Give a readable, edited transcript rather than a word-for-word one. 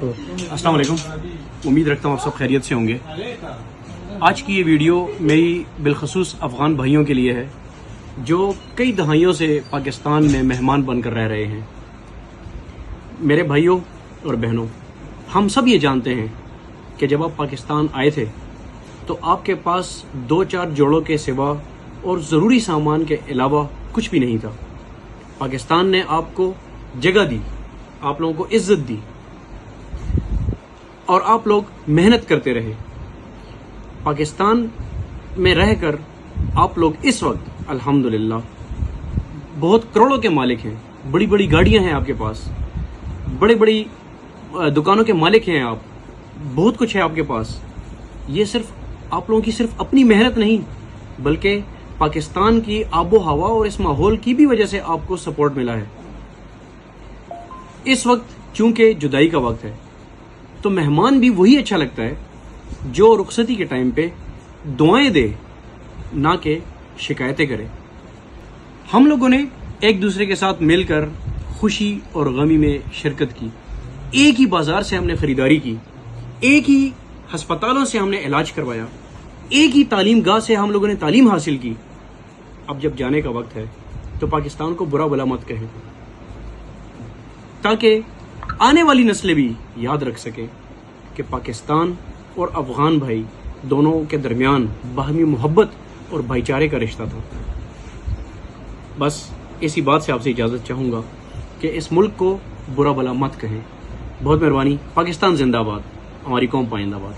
अस्सलाम वालेकुम। उम्मीद रखता हूँ आप सब खैरियत से होंगे। आज की ये वीडियो मेरी बिलखसूस अफ़गान भाइयों के लिए है जो कई दहाइयों से पाकिस्तान में मेहमान बनकर रह रहे हैं। मेरे भाइयों और बहनों, हम सब ये जानते हैं कि जब आप पाकिस्तान आए थे तो आपके पास 2-4 जोड़ों के सिवा और ज़रूरी सामान के अलावा कुछ भी नहीं था। पाकिस्तान ने आपको जगह दी, आप लोगों को इज्जत दी और आप लोग मेहनत करते रहे। पाकिस्तान में रहकर आप लोग इस वक्त अल्हम्दुलिल्लाह बहुत करोड़ों के मालिक हैं, बड़ी बड़ी गाड़ियां हैं आपके पास, बड़ी बड़ी दुकानों के मालिक हैं आप, बहुत कुछ है आपके पास। ये सिर्फ आप लोगों की सिर्फ अपनी मेहनत नहीं बल्कि पाकिस्तान की आबो हवा और इस माहौल की भी वजह से आपको सपोर्ट मिला है। इस वक्त चूंकि जुदाई का वक्त है तो मेहमान भी वही अच्छा लगता है जो रुखसती के टाइम पे दुआएं दे, ना कि शिकायतें करे। हम लोगों ने एक दूसरे के साथ मिलकर खुशी और गमी में शिरकत की, एक ही बाजार से हमने खरीदारी की, एक ही हस्पतालों से हमने इलाज करवाया, एक ही तालीम गाह से हम लोगों ने तालीम हासिल की। अब जब जाने का वक्त है तो पाकिस्तान को बुरा भला मत कहें, ताकि आने वाली नस्लें भी याद रख सकें कि पाकिस्तान और अफगान भाई दोनों के दरमियान बाहमी मोहब्बत और भाईचारे का रिश्ता था। बस इसी बात से आपसे इजाज़त चाहूँगा कि इस मुल्क को बुरा भला मत कहें। बहुत मेहरबानी। पाकिस्तान जिंदाबाद, हमारी कौम पाइंदाबाद।